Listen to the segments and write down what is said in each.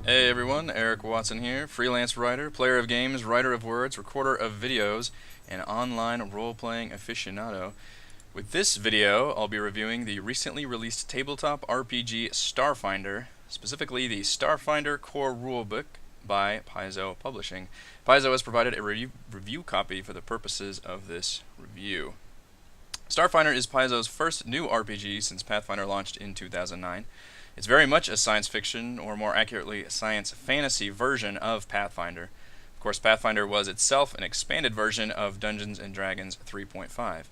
Hey everyone, Eric Watson here, freelance writer, player of games, writer of words, recorder of videos, and online role-playing aficionado. With this video, I'll be reviewing the recently released tabletop RPG Starfinder, specifically the Starfinder Core Rulebook by Paizo Publishing. Paizo has provided a review copy for the purposes of this review. Starfinder is Paizo's first new RPG since Pathfinder launched in 2009. It's very much a science fiction, or more accurately, a science fantasy version of Pathfinder. Of course, Pathfinder was itself an expanded version of Dungeons & Dragons 3.5. If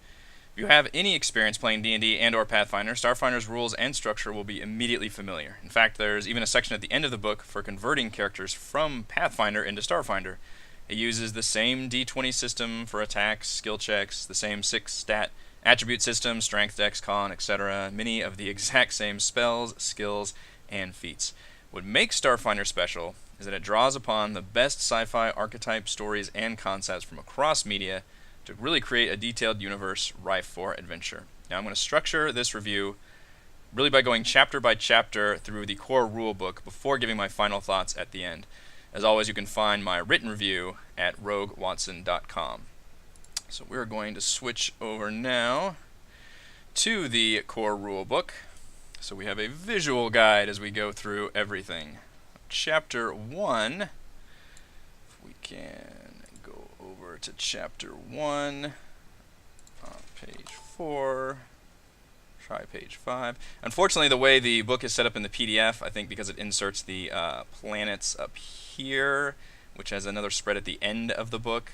you have any experience playing D&D and or Pathfinder, Starfinder's rules and structure will be immediately familiar. In fact, there's even a section at the end of the book for converting characters from Pathfinder into Starfinder. It uses the same D20 system for attacks, skill checks, the same 6 stat attribute system, strength, dex, con, etc. Many of the exact same spells, skills, and feats. What makes Starfinder special is that it draws upon the best sci-fi archetype stories and concepts from across media to really create a detailed universe rife for adventure. Now I'm going to structure this review really by going chapter by chapter through the core rulebook before giving my final thoughts at the end. As always, you can find my written review at roguewatson.com. So we're going to switch over now to the core rulebook. So we have a visual guide as we go through everything. Chapter 1, if we can go over to Chapter 1 on page 4, try page 5. Unfortunately, the way the book is set up in the PDF, I think because it inserts the planets up here, which has another spread at the end of the book,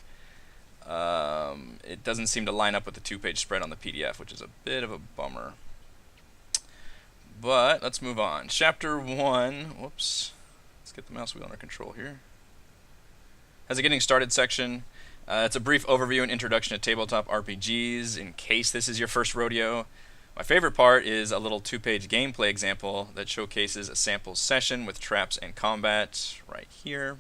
it doesn't seem to line up with the 2-page spread on the PDF, which is a bit of a bummer. But let's move on. Chapter 1, whoops, let's get the mouse wheel under control here. Has a getting started section. It's a brief overview and introduction to tabletop RPGs in case this is your first rodeo. My favorite part is a little 2-page gameplay example that showcases a sample session with traps and combat right here.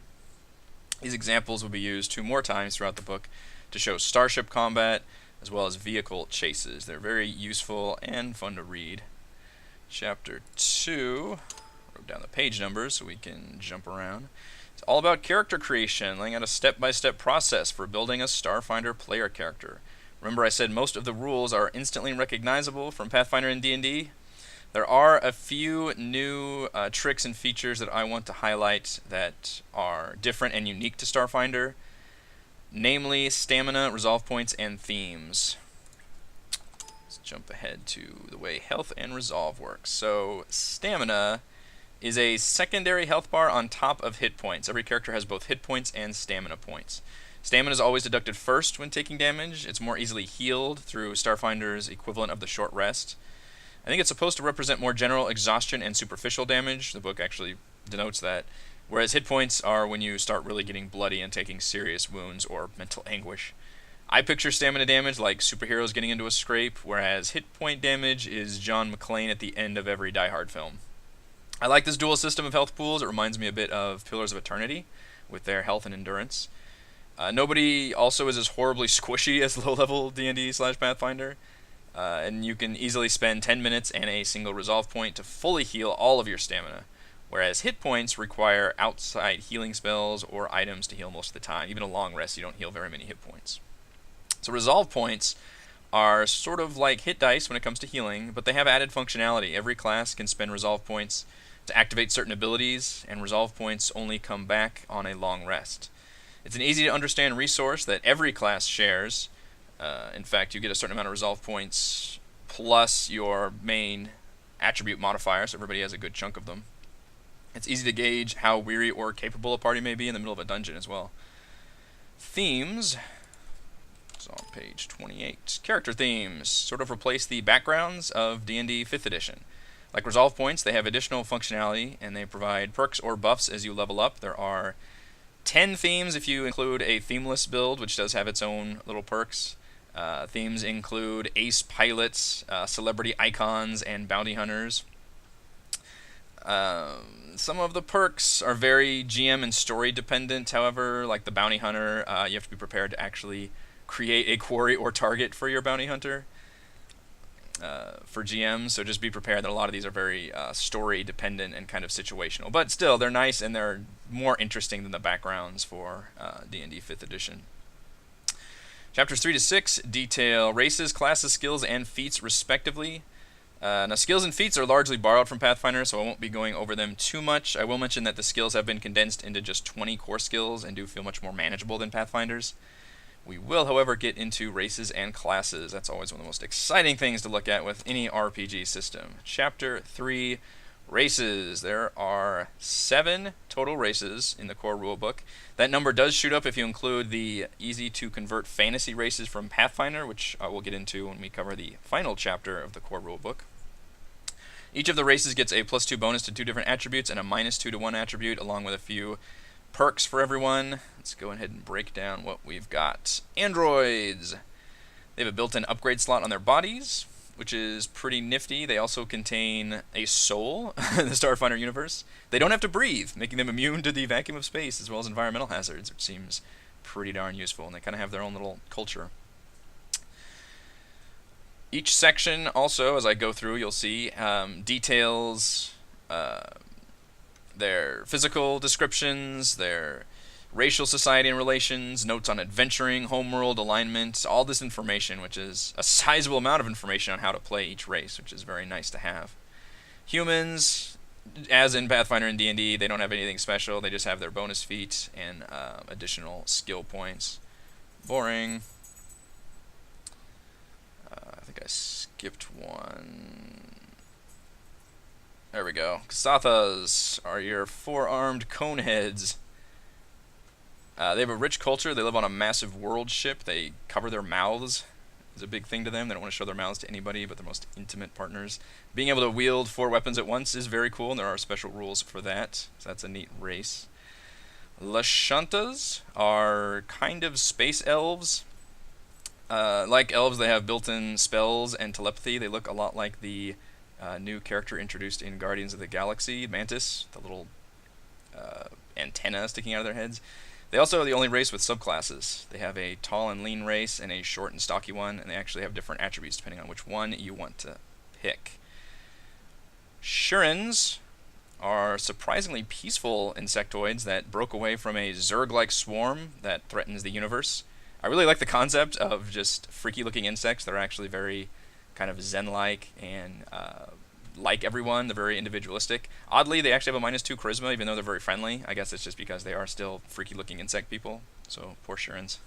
These examples will be used 2 more times throughout the book to show starship combat as well as vehicle chases. They're very useful and fun to read. Chapter 2, wrote down the page numbers so we can jump around. It's all about character creation, laying out a step-by-step process for building a Starfinder player character. Remember I said most of the rules are instantly recognizable from Pathfinder and D&D? There are a few new tricks and features that I want to highlight that are different and unique to Starfinder, namely stamina, resolve points, and themes. Let's jump ahead to the way health and resolve works. So stamina is a secondary health bar on top of hit points. Every character has both hit points and stamina points. Stamina is always deducted first when taking damage. It's more easily healed through Starfinder's equivalent of the short rest. I think it's supposed to represent more general exhaustion and superficial damage. The book actually denotes that. Whereas hit points are when you start really getting bloody and taking serious wounds or mental anguish. I picture stamina damage like superheroes getting into a scrape, whereas hit point damage is John McClane at the end of every Die Hard film. I like this dual system of health pools. It reminds me a bit of Pillars of Eternity with their health and endurance. Nobody also is as horribly squishy as low-level D&D/Pathfinder. And you can easily spend 10 minutes and a single resolve point to fully heal all of your stamina, whereas hit points require outside healing spells or items to heal most of the time. Even a long rest, you don't heal very many hit points. So resolve points are sort of like hit dice when it comes to healing, but they have added functionality. Every class can spend resolve points to activate certain abilities, and resolve points only come back on a long rest. It's an easy to understand resource that every class shares. In fact, you get a certain amount of resolve points plus your main attribute modifier, so everybody has a good chunk of them. It's easy to gauge how weary or capable a party may be in the middle of a dungeon as well. Themes, it's on page 28. Character themes sort of replace the backgrounds of D&D 5th edition. Like resolve points, they have additional functionality, and they provide perks or buffs as you level up. There are 10 themes if you include a themeless build, which does have its own little perks. Themes include ace pilots, celebrity icons, and bounty hunters. Some of the perks are very GM and story dependent, however, like the bounty hunter, you have to be prepared to actually create a quarry or target for your bounty hunter. for GMs, so just be prepared that a lot of these are very story dependent and kind of situational. But still, they're nice and they're more interesting than the backgrounds for D&D 5th edition. Chapters 3 to 6 detail races, classes, skills, and feats respectively. Now, skills and feats are largely borrowed from Pathfinder, so I won't be going over them too much. I will mention that the skills have been condensed into just 20 core skills and do feel much more manageable than Pathfinder's. We will, however, get into races and classes. That's always one of the most exciting things to look at with any RPG system. Chapter 3, races. There are 7 total races in the core rulebook. That number does shoot up if you include the easy-to-convert fantasy races from Pathfinder, which I will get into when we cover the final chapter of the core rulebook. Each of the races gets a +2 bonus to 2 different attributes and a -2 to 1 attribute, along with a few perks for everyone. Let's go ahead and break down what we've got. Androids. They have a built-in upgrade slot on their bodies, which is pretty nifty. They also contain a soul in the Starfinder universe. They don't have to breathe, making them immune to the vacuum of space as well as environmental hazards, which seems pretty darn useful. And they kind of have their own little culture. Each section also, as I go through, you'll see details their physical descriptions, their racial society and relations, notes on adventuring, homeworld, alignment, all this information, which is a sizable amount of information on how to play each race, which is very nice to have. Humans, as in Pathfinder and D&D, they don't have anything special. They just have their bonus feats and additional skill points. Boring. I think I skipped one. There we go. Kasathas are your 4-armed coneheads. They have a rich culture. They live on a massive world ship. They cover their mouths. It's a big thing to them. They don't want to show their mouths to anybody but their most intimate partners. Being able to wield 4 weapons at once is very cool, and there are special rules for that. So that's a neat race. Lashantas are kind of space elves. Like elves, they have built-in spells and telepathy. They look a lot like the new character introduced in Guardians of the Galaxy, Mantis, the little antenna sticking out of their heads. They also are the only race with subclasses. They have a tall and lean race and a short and stocky one, and they actually have different attributes depending on which one you want to pick. Shurins are surprisingly peaceful insectoids that broke away from a Zerg-like swarm that threatens the universe. I really like the concept of just freaky-looking insects that are actually very kind of zen-like and like everyone. They're very individualistic. Oddly, they actually have a -2 charisma, even though they're very friendly. I guess it's just because they are still freaky-looking insect people. So, poor Shurins.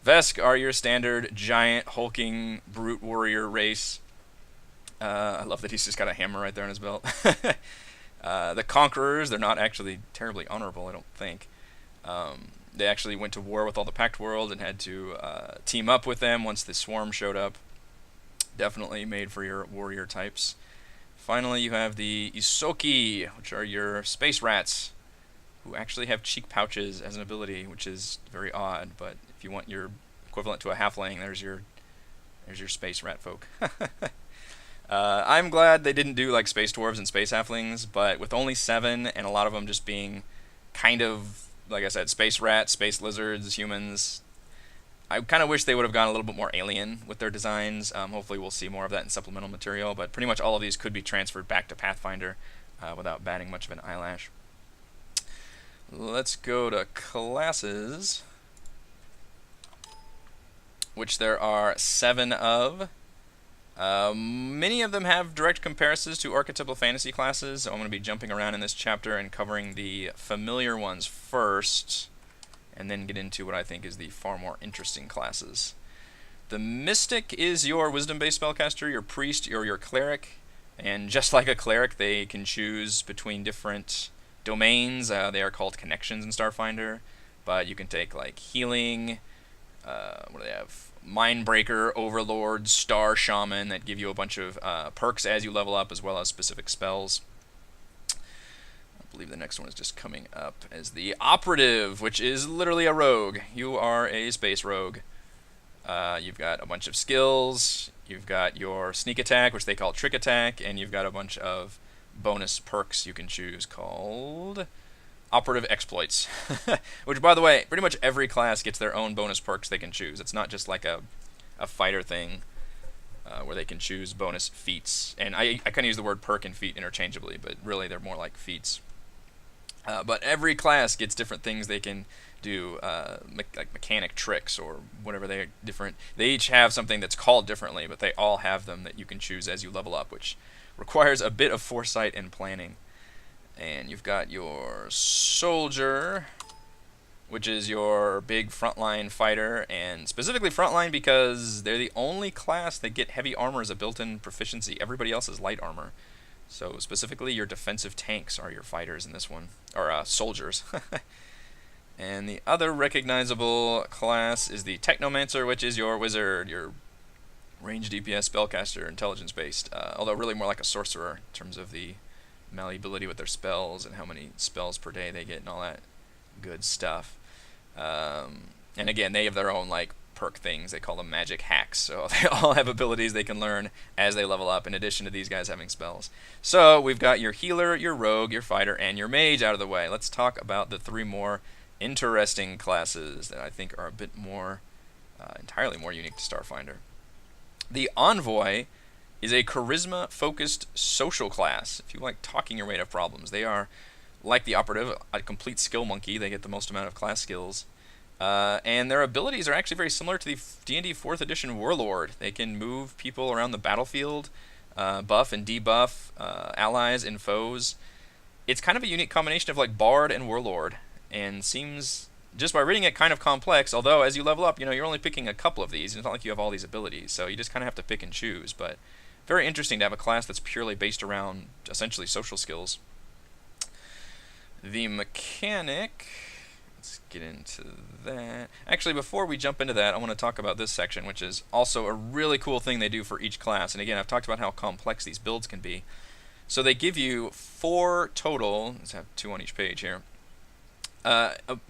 Vesk are your standard giant, hulking, brute warrior race. I love that he's just got a hammer right there on his belt. The Conquerors, they're not actually terribly honorable, I don't think. They actually went to war with all the Pact World and had to team up with them once the swarm showed up. Definitely made for your warrior types. Finally, you have the Isoki, which are your space rats, who actually have cheek pouches as an ability, which is very odd. But if you want your equivalent to a halfling, there's your space rat folk. I'm glad they didn't do like space dwarves and space halflings, but with only 7 and a lot of them just being kind of, like I said, space rats, space lizards, humans, I kind of wish they would have gone a little bit more alien with their designs. Hopefully we'll see more of that in supplemental material, but pretty much all of these could be transferred back to Pathfinder without batting much of an eyelash. Let's go to classes, which there are 7 of. Many of them have direct comparisons to archetypal fantasy classes, so I'm going to be jumping around in this chapter and covering the familiar ones first, and then get into what I think is the far more interesting classes. The Mystic is your wisdom-based spellcaster, your priest, or your cleric, and just like a cleric, they can choose between different domains. They are called connections in Starfinder, but you can take like healing, what do they have? Mindbreaker, Overlord, Star Shaman that give you a bunch of perks as you level up, as well as specific spells. I believe the next one is just coming up as the Operative, which is literally a rogue. You are a space rogue. You've got a bunch of skills. You've got your sneak attack, which they call trick attack, and you've got a bunch of bonus perks you can choose called Operative Exploits. Which, by the way, pretty much every class gets their own bonus perks they can choose. It's not just like a fighter thing. where they can choose bonus feats. And I kind of use the word perk and feat interchangeably, but really they're more like feats. But every class gets different things they can do, like mechanic tricks or whatever. They're different. They each have something that's called differently, but they all have them that you can choose as you level up, which requires a bit of foresight and planning. And you've got your soldier, which is your big frontline fighter, and specifically frontline because they're the only class that get heavy armor as a built-in proficiency. Everybody else is light armor. So specifically your defensive tanks are your fighters in this one, or soldiers. And the other recognizable class is the Technomancer, which is your wizard, your ranged DPS spellcaster, intelligence-based, although really more like a sorcerer in terms of the malleability with their spells and how many spells per day they get and all that good stuff. And again, they have their own like perk things. They call them magic hacks. So they all have abilities they can learn as they level up in addition to these guys having spells. So we've got your healer, your rogue, your fighter, and your mage out of the way. Let's talk about the three more interesting classes that I think are a bit more, entirely more unique to Starfinder. The Envoy is a charisma-focused social class. If you like talking your way out of problems, they are, like the Operative, a complete skill monkey. They get the most amount of class skills. And their abilities are actually very similar to the D&D 4th edition Warlord. They can move people around the battlefield, buff and debuff allies and foes. It's kind of a unique combination of like Bard and Warlord, and seems, just by reading it, kind of complex, although as you level up, you're only picking a couple of these. It's not like you have all these abilities, so you just kind of have to pick and choose. But very interesting to have a class that's purely based around essentially social skills. The mechanic, let's get into that. Actually, before we jump into that, I want to talk about this section, which is also a really cool thing they do for each class. And again, I've talked about how complex these builds can be. So they give you 4 total, let's have 2 on each page here,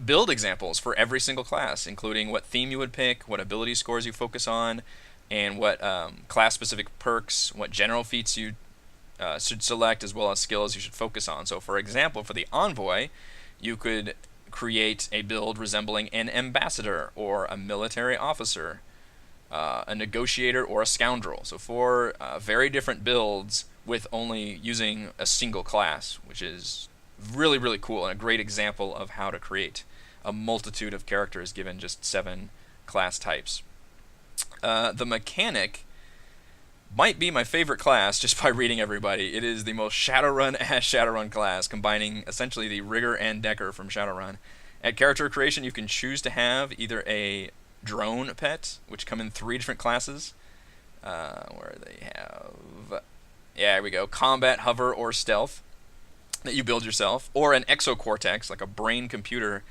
build examples for every single class, including what theme you would pick, what ability scores you focus on, and what class-specific perks, what general feats you should select, as well as skills you should focus on. So for example, for the Envoy, you could create a build resembling an ambassador or a military officer, a negotiator, or a scoundrel. So 4 very different builds with only using a single class, which is really, really cool and a great example of how to create a multitude of characters given just 7 class types. The mechanic might be my favorite class just by reading everybody. It is the most Shadowrun-ass Shadowrun class, combining essentially the Rigger and Decker from Shadowrun. At character creation, you can choose to have either a drone pet, which come in 3 different classes, where they have, yeah, here we go, combat, hover, or stealth, that you build yourself, or an exocortex, like a brain computer,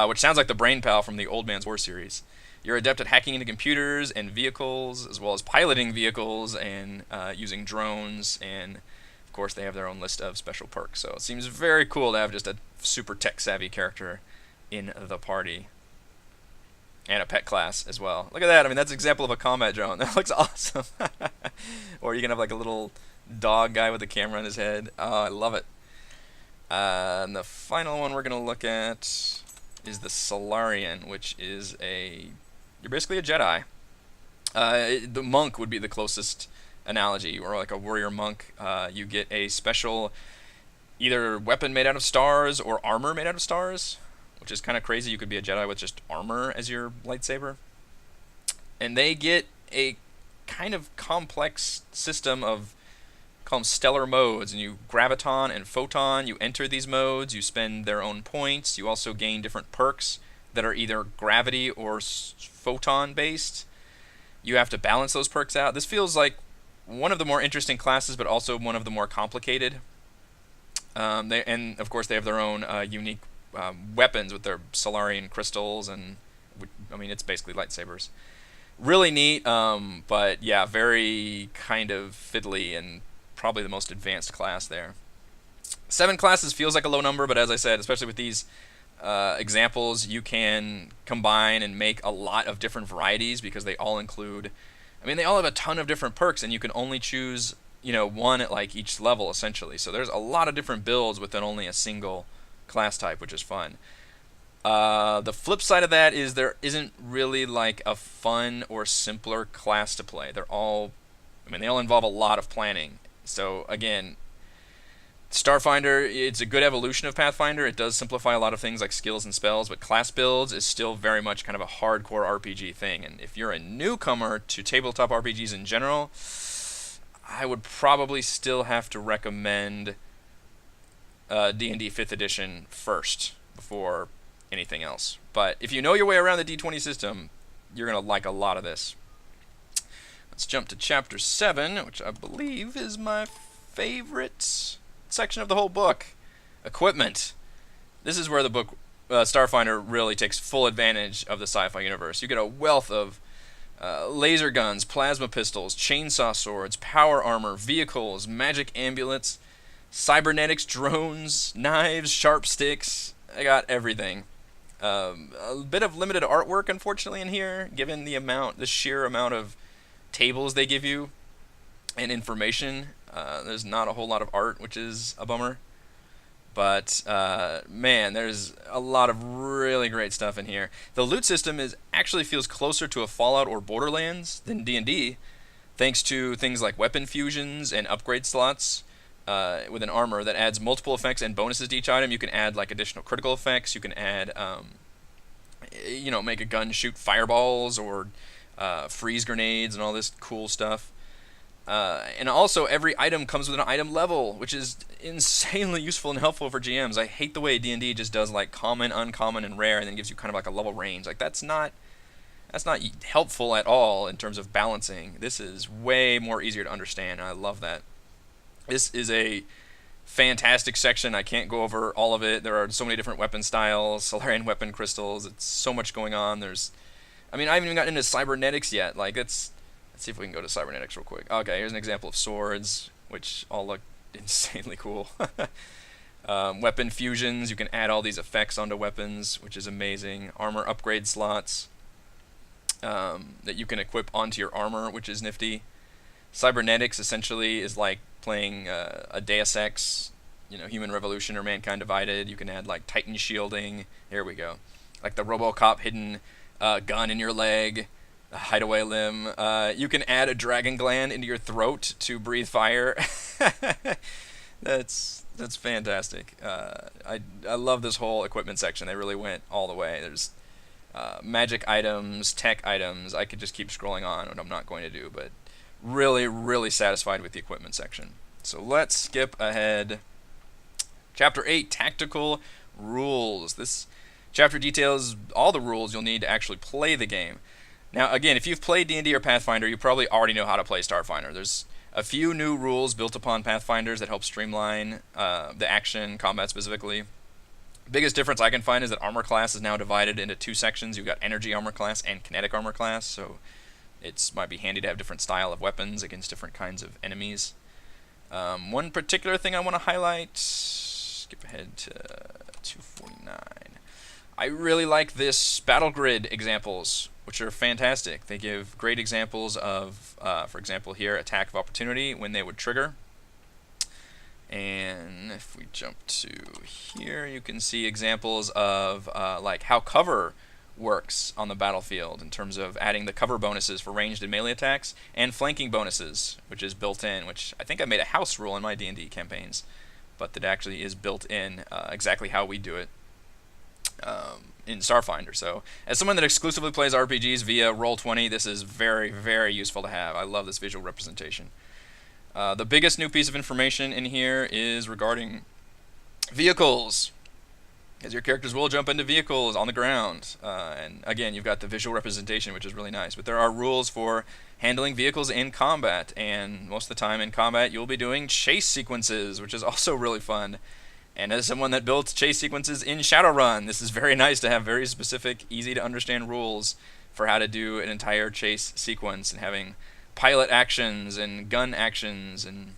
which sounds like the Brain Pal from the Old Man's War series. You're adept at hacking into computers and vehicles, as well as piloting vehicles and using drones, and of course they have their own list of special perks. So it seems very cool to have just a super tech-savvy character in the party. And a pet class as well. Look at that, I mean that's an example of a combat drone. That looks awesome. Or you can have like a little dog guy with a camera on his head. Oh, I love it. And the final one we're going to look at is the Solarian, which is you're basically a Jedi. The monk would be the closest analogy, or like a warrior monk. You get a special either weapon made out of stars or armor made out of stars, which is kind of crazy. You could be a Jedi with just armor as your lightsaber. And they get a kind of complex system of, call them stellar modes, and you graviton and photon, you enter these modes, you spend their own points, you also gain different perks that are either gravity or photon based. You have to balance those perks out. This feels like one of the more interesting classes, but also one of the more complicated. And of course they have their own unique weapons with their Solarian crystals, and I mean it's basically lightsabers. Really neat, but yeah, very kind of fiddly and probably the most advanced class there. 7 classes feels like a low number, but as I said, especially with these examples, you can combine and make a lot of different varieties because they all include, I mean, they all have a ton of different perks, and you can only choose, one at like each level essentially. So there's a lot of different builds within only a single class type, which is fun. The flip side of that is there isn't really like a fun or simpler class to play. They're all I mean, they all involve a lot of planning. So again, Starfinder, it's a good evolution of Pathfinder. It does simplify a lot of things like skills and spells, but class builds is still very much kind of a hardcore RPG thing. And if you're a newcomer to tabletop RPGs in general, I would probably still have to recommend D&D 5th edition first before anything else. But if you know your way around the D20 system, you're going to like a lot of this. Let's jump to Chapter 7, which I believe is my favorite section of the whole book. Equipment. This is where the book Starfinder really takes full advantage of the sci-fi universe. You get a wealth of laser guns, plasma pistols, chainsaw swords, power armor, vehicles, magic amulets, cybernetics, drones, knives, sharp sticks. I got everything. A bit of limited artwork, unfortunately, in here, given the sheer amount of tables they give you and information. There's not a whole lot of art, which is a bummer. But, man, there's a lot of really great stuff in here. The loot system actually feels closer to a Fallout or Borderlands than D&D, thanks to things like weapon fusions and upgrade slots with an armor that adds multiple effects and bonuses to each item. You can add, like, additional critical effects. You can add, make a gun shoot fireballs or freeze grenades and all this cool stuff. And also, every item comes with an item level, which is insanely useful and helpful for GMs. I hate the way D&D just does like common, uncommon, and rare, and then gives you kind of like a level range. Like that's not helpful at all in terms of balancing. This is way more easier to understand, and I love that. This is a fantastic section. I can't go over all of it. There are so many different weapon styles, Solarian weapon crystals. It's so much going on. I haven't even gotten into cybernetics yet. Like let's see if we can go to cybernetics real quick. Okay, here's an example of swords, which all look insanely cool. Weapon fusions, you can add all these effects onto weapons, which is amazing. Armor upgrade slots that you can equip onto your armor, which is nifty. Cybernetics essentially is like playing a Deus Ex, Human Revolution or Mankind Divided. You can add like Titan shielding. Here we go. Like the RoboCop hidden gun in your leg. Hideaway limb. You can add a dragon gland into your throat to breathe fire. That's fantastic. I love this whole equipment section. They really went all the way. There's magic items, tech items. I could just keep scrolling on, what I'm not going to do, but really, really satisfied with the equipment section. So let's skip ahead. Chapter 8, Tactical Rules. This chapter details all the rules you'll need to actually play the game. Now, again, if you've played D&D or Pathfinder, you probably already know how to play Starfinder. There's a few new rules built upon Pathfinders that help streamline the action, combat specifically. Biggest difference I can find is that armor class is now divided into two sections. You've got energy armor class and kinetic armor class, so it might be handy to have different style of weapons against different kinds of enemies. One particular thing I want to highlight, skip ahead to 249. I really like this battle grid examples, which are fantastic. They give great examples of, for example here, attack of opportunity when they would trigger. And if we jump to here, you can see examples of like how cover works on the battlefield in terms of adding the cover bonuses for ranged and melee attacks, and flanking bonuses, which is built in, which I think I made a house rule in my D&D campaigns, but that actually is built in exactly how we do it in Starfinder. So as someone that exclusively plays RPGs via Roll20, this is very, very useful to have. I love this visual representation. The biggest new piece of information in here is regarding vehicles, as your characters will jump into vehicles on the ground. And again, you've got the visual representation, which is really nice. But there are rules for handling vehicles in combat, and most of the time in combat you'll be doing chase sequences, which is also really fun. And as someone that built chase sequences in Shadowrun, this is very nice to have very specific, easy to understand rules for how to do an entire chase sequence, and having pilot actions and gun actions and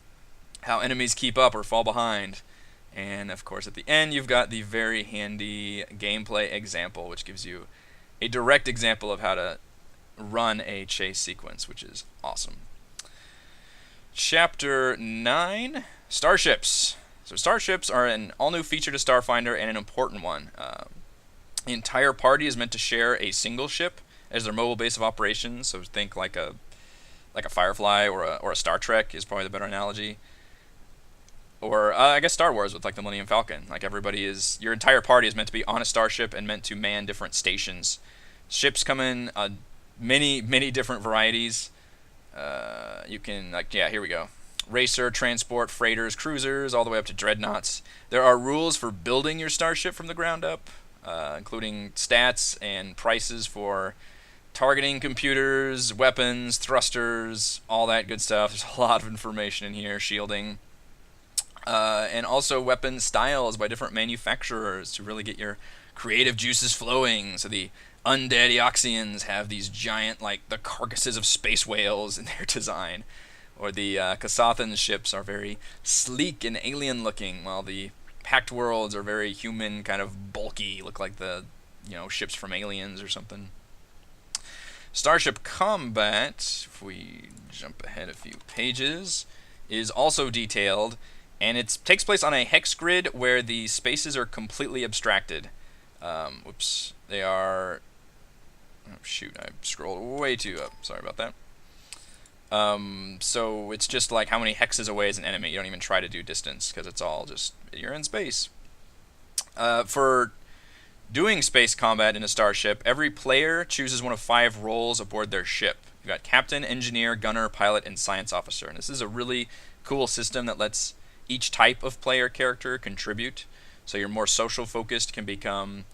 how enemies keep up or fall behind. And of course at the end you've got the very handy gameplay example, which gives you a direct example of how to run a chase sequence, which is awesome. Chapter 9, Starships. So starships are an all-new feature to Starfinder, and an important one. The entire party is meant to share a single ship as their mobile base of operations, so think like a like a Firefly or a Star Trek is probably the better analogy. Or I guess Star Wars with like the Millennium Falcon. Like your entire party is meant to be on a starship and meant to man different stations. Ships come in many different varieties. You can here we go. Racer, transport, freighters, cruisers, all the way up to dreadnoughts. There are rules for building your starship from the ground up, including stats and prices for targeting computers, weapons, thrusters, all that good stuff. There's a lot of information in here. Shielding. And also weapon styles by different manufacturers to really get your creative juices flowing. So the undead Eoxians have these giant, like the carcasses of space whales in their design. Or the Kasathan ships are very sleek and alien looking, while the Pact Worlds are very human, kind of bulky, look like the ships from Aliens or something. Starship combat, if we jump ahead a few pages, is also detailed. And it takes place on a hex grid where the spaces are completely abstracted. They are... Oh, shoot, I scrolled way too up. Sorry about that. So it's just like how many hexes away is an enemy. You don't even try to do distance, because it's all just... You're in space. For doing space combat in a starship, every player chooses one of 5 roles aboard their ship. You've got captain, engineer, gunner, pilot, and science officer. And this is a really cool system that lets each type of player character contribute. So your more social focused can become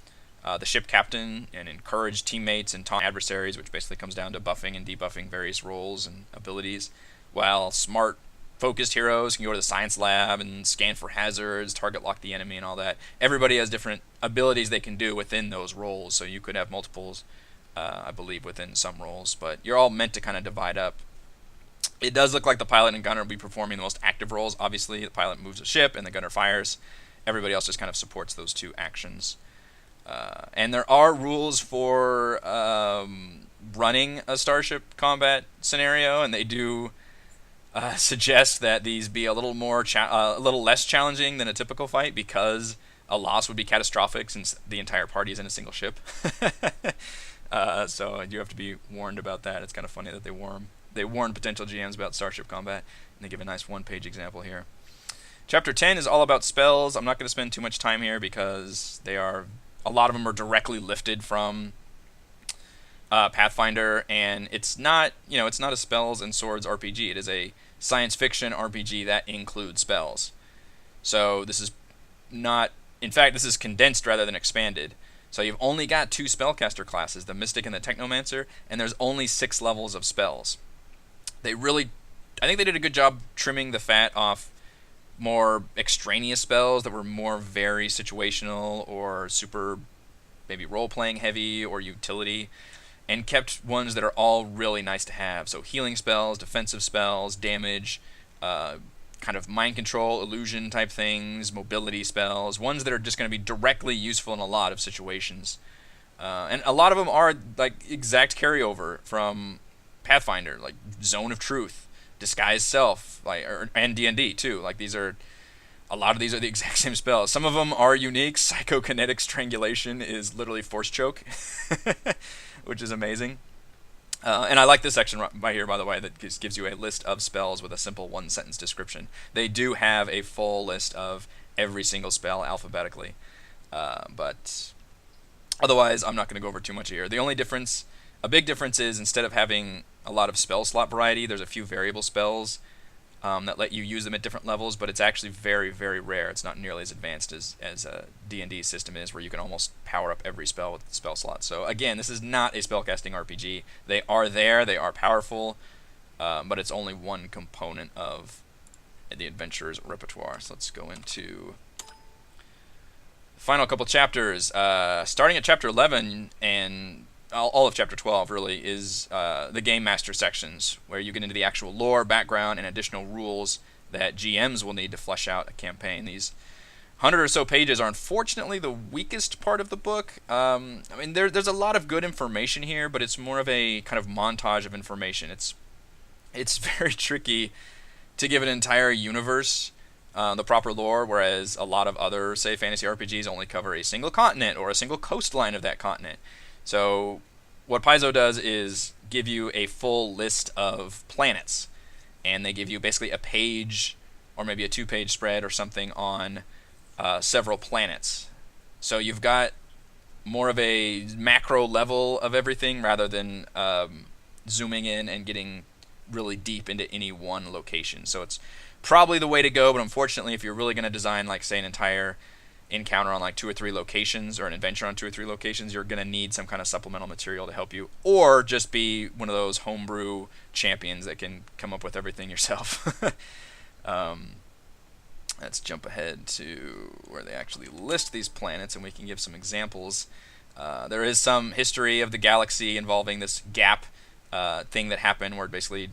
the ship captain and encourage teammates and taunt adversaries, which basically comes down to buffing and debuffing various roles and abilities. While smart focused heroes can go to the science lab and scan for hazards, target lock the enemy and all that. Everybody has different abilities they can do within those roles, so you could have multiples, I believe, within some roles, but you're all meant to kind of divide up. It does look like the pilot and gunner will be performing the most active roles. Obviously, the pilot moves a ship and the gunner fires. Everybody else just kind of supports those 2 actions. And there are rules for running a starship combat scenario, and they do suggest that these be a little less challenging than a typical fight, because a loss would be catastrophic since the entire party is in a single ship. So you have to be warned about that. It's kind of funny that they warn potential GMs about starship combat, and they give a nice 1-page example here. Chapter 10 is all about spells. I'm not going to spend too much time here because a lot of them are directly lifted from Pathfinder, and it's not a spells and swords RPG. It is a science fiction RPG that includes spells. So this is not, in fact, this is condensed rather than expanded. So you've only got 2 spellcaster classes, the Mystic and the Technomancer, and there's only 6 levels of spells. I think they did a good job trimming the fat off more extraneous spells that were more very situational or super maybe role-playing heavy or utility, and kept ones that are all really nice to have. So healing spells, defensive spells, damage, kind of mind control, illusion type things, mobility spells, ones that are just going to be directly useful in a lot of situations. And a lot of them are like exact carryover from Pathfinder, like Zone of Truth, Disguise Self, and D&D too. Like a lot of these are the exact same spells. Some of them are unique. Psychokinetic Strangulation is literally Force Choke, which is amazing. And I like this section right here, by the way, that gives you a list of spells with a simple 1-sentence description. They do have a full list of every single spell alphabetically. But otherwise, I'm not going to go over too much here. The only difference, a big difference, is instead of having a lot of spell slot variety, there's a few variable spells that let you use them at different levels, but it's actually very, very rare. It's not nearly as advanced as a D&D system is, where you can almost power up every spell with the spell slot. So again, this is not a spellcasting RPG. They are there, they are powerful, but it's only one component of the adventurer's repertoire. So let's go into final couple chapters. Starting at chapter 11 and all of chapter 12 really is the game master sections, where you get into the actual lore, background, and additional rules that GMs will need to flesh out a campaign. These 100 or so pages are unfortunately the weakest part of the book. I mean, there's a lot of good information here, but it's more of a kind of montage of information. It's very tricky to give an entire universe the proper lore, whereas a lot of other, say, fantasy RPGs only cover a single continent or a single coastline of that continent. So what Paizo does is give you a full list of planets, and they give you basically a page or maybe a 2-page spread or something on several planets. So you've got more of a macro level of everything rather than zooming in and getting really deep into any one location. So it's probably the way to go, but unfortunately, if you're really going to design, like, say, an entire encounter on like 2 or 3 locations, or an adventure on 2 or 3 locations, you're going to need some kind of supplemental material to help you, or just be one of those homebrew champions that can come up with everything yourself. Let's jump ahead to where they actually list these planets, and we can give some examples. There is some history of the galaxy involving this gap thing that happened, where basically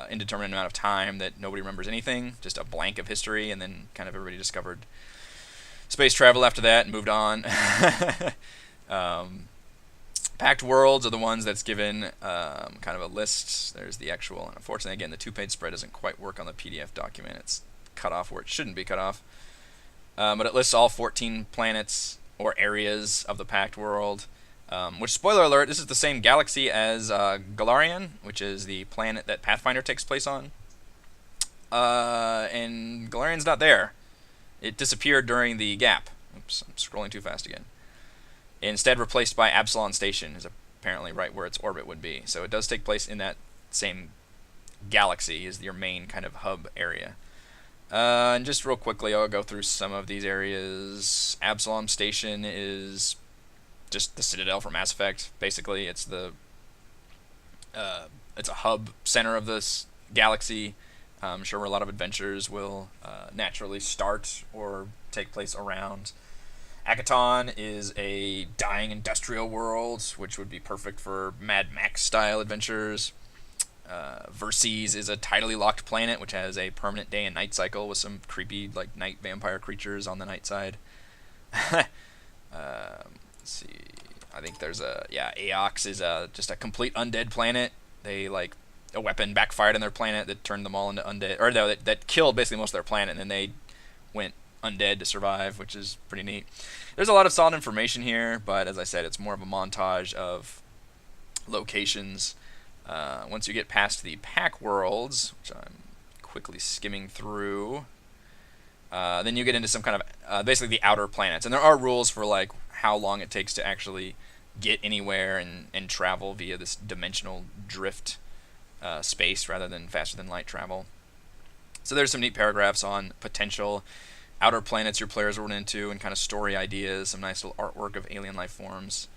indeterminate amount of time that nobody remembers anything, just a blank of history, and then kind of everybody discovered space travel after that and moved on. Packed worlds are the ones that's given kind of a list. There's the actual, unfortunately, again, the 2-page spread doesn't quite work on the PDF document. It's cut off where it shouldn't be cut off. But it lists all 14 planets or areas of the packed world. Which, spoiler alert, this is the same galaxy as Galarian, which is the planet that Pathfinder takes place on. And Galarian's not there. It disappeared during the gap. Oops, I'm scrolling too fast again. Instead replaced by Absalon Station, is apparently right where its orbit would be. So it does take place in that same galaxy, is your main kind of hub area. And just real quickly, I'll go through some of these areas. Absalom Station is just the Citadel from Mass Effect. Basically, it's the it's a hub center of this galaxy. I'm sure where a lot of adventures will naturally start or take place around. Akaton is a dying industrial world, which would be perfect for Mad Max style adventures. Verces is a tidally locked planet, which has a permanent day and night cycle with some creepy like night vampire creatures on the night side. Let's see. I think there's Aox is just a complete undead planet. They like a weapon backfired on their planet that turned them all into undead, or no, that killed basically most of their planet, and then they went undead to survive, which is pretty neat. There's a lot of solid information here, but as I said, it's more of a montage of locations. Once you get past the pack worlds, which I'm quickly skimming through, then you get into some kind of basically the outer planets, and there are rules for like how long it takes to actually get anywhere and travel via this dimensional drift space rather than faster than light travel. So there's some neat paragraphs on potential outer planets your players run into and kind of story ideas, some nice little artwork of alien life forms.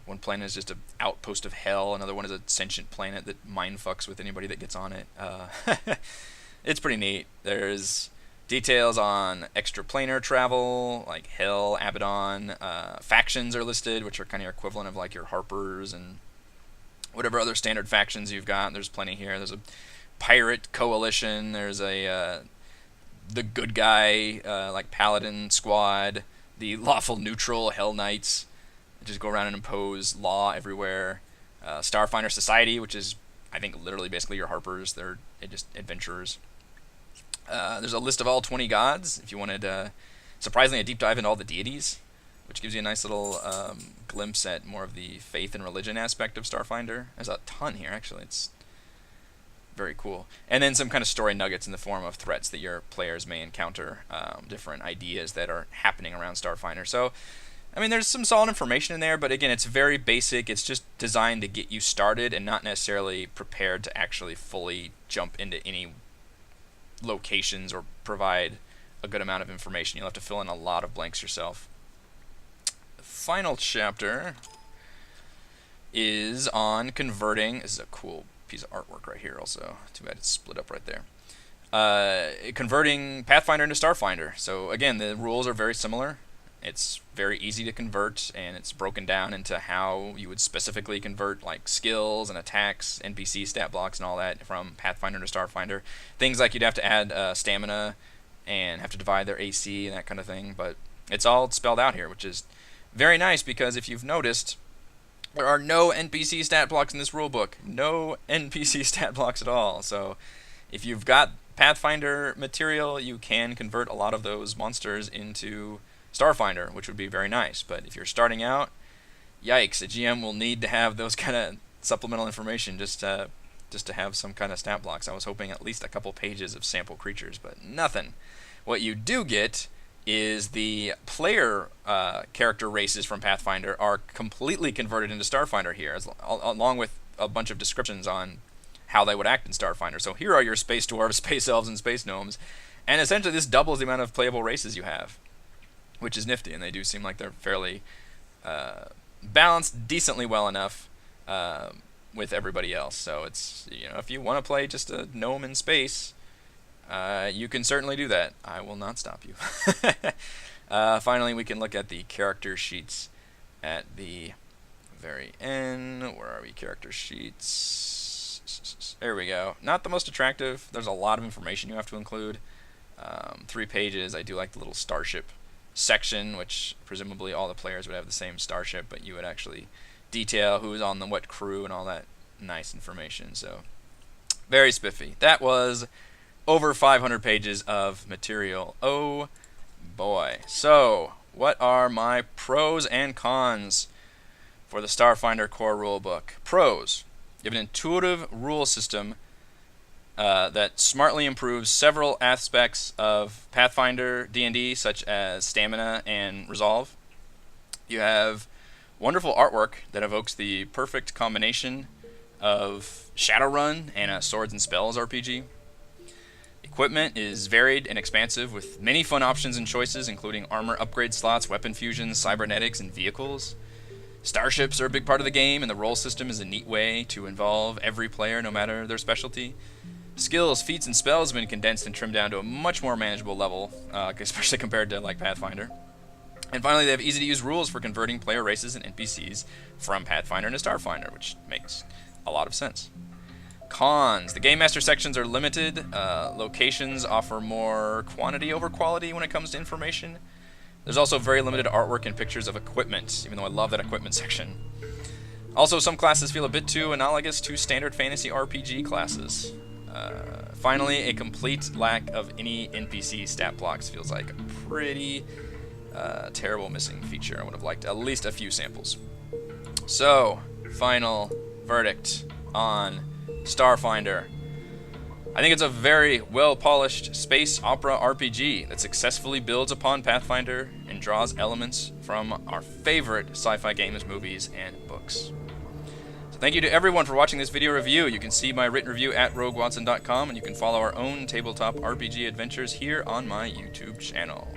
One planet is just an outpost of hell, another one is a sentient planet that mind fucks with anybody that gets on it. It's pretty neat. There's details on extraplanar travel, like Hell, Abaddon. Factions are listed, which are kind of your equivalent of like your Harpers and whatever other standard factions you've got. There's plenty here. There's a pirate coalition. There's a the good guy like Paladin squad. The lawful neutral Hell Knights, that just go around and impose law everywhere. Starfinder Society, which is I think literally basically your Harpers. They're just adventurers. There's a list of all 20 gods, if you wanted, surprisingly, a deep dive into all the deities, which gives you a nice little glimpse at more of the faith and religion aspect of Starfinder. There's a ton here, actually. It's very cool. And then some kind of story nuggets in the form of threats that your players may encounter, different ideas that are happening around Starfinder. So, I mean, there's some solid information in there, but again, it's very basic. It's just designed to get you started and not necessarily prepared to actually fully jump into any locations or provide a good amount of information. You'll have to fill in a lot of blanks yourself. The final chapter is on converting. This is a cool piece of artwork right here also. Too bad it's split up right there. Converting Pathfinder into Starfinder. So again, the rules are very similar. It's very easy to convert, and it's broken down into how you would specifically convert like skills and attacks, NPC stat blocks and all that from Pathfinder to Starfinder. Things like you'd have to add stamina and have to divide their AC and that kind of thing, but it's all spelled out here, which is very nice because if you've noticed, there are no NPC stat blocks in this rulebook. No NPC stat blocks at all. So if you've got Pathfinder material, you can convert a lot of those monsters into Starfinder, which would be very nice. But if you're starting out, yikes, a GM will need to have those kind of supplemental information just to have some kind of stat blocks. I was hoping at least a couple pages of sample creatures, but nothing. What you do get is the player character races from Pathfinder are completely converted into Starfinder here, along with a bunch of descriptions on how they would act in Starfinder. So here are your space dwarves, space elves, and space gnomes, and essentially this doubles the amount of playable races you have, which is nifty, and they do seem like they're fairly balanced decently well enough with everybody else. So it's, if you want to play just a gnome in space, you can certainly do that. I will not stop you. Finally, we can look at the character sheets at the very end. Where are we? Character sheets. There we go. Not the most attractive. There's a lot of information you have to include. 3 pages. I do like the little starship section, which presumably all the players would have the same starship, but you would actually detail who's on the what crew and all that nice information. So very spiffy. That was over 500 pages of material. Oh boy. So what are my pros and cons for the Starfinder core rulebook? Pros: you have an intuitive rule system that smartly improves several aspects of Pathfinder D&D, such as stamina and resolve. You have wonderful artwork that evokes the perfect combination of Shadowrun and a Swords and Spells RPG. Equipment is varied and expansive with many fun options and choices, including armor upgrade slots, weapon fusions, cybernetics, and vehicles. Starships are a big part of the game, and the role system is a neat way to involve every player no matter their specialty. Skills, feats, and spells have been condensed and trimmed down to a much more manageable level, especially compared to like Pathfinder. And finally, they have easy-to-use rules for converting player races and NPCs from Pathfinder into Starfinder, which makes a lot of sense. Cons: the Game Master sections are limited. Locations offer more quantity over quality when it comes to information. There's also very limited artwork and pictures of equipment, even though I love that equipment section. Also, some classes feel a bit too analogous to standard fantasy RPG classes. Finally, a complete lack of any NPC stat blocks feels like a pretty terrible missing feature. I would have liked at least a few samples. So, final verdict on Starfinder. I think it's a very well-polished space opera RPG that successfully builds upon Pathfinder and draws elements from our favorite sci-fi games, movies, and books. So thank you to everyone for watching this video review. You can see my written review at roguewatson.com, and you can follow our own tabletop RPG adventures here on my YouTube channel.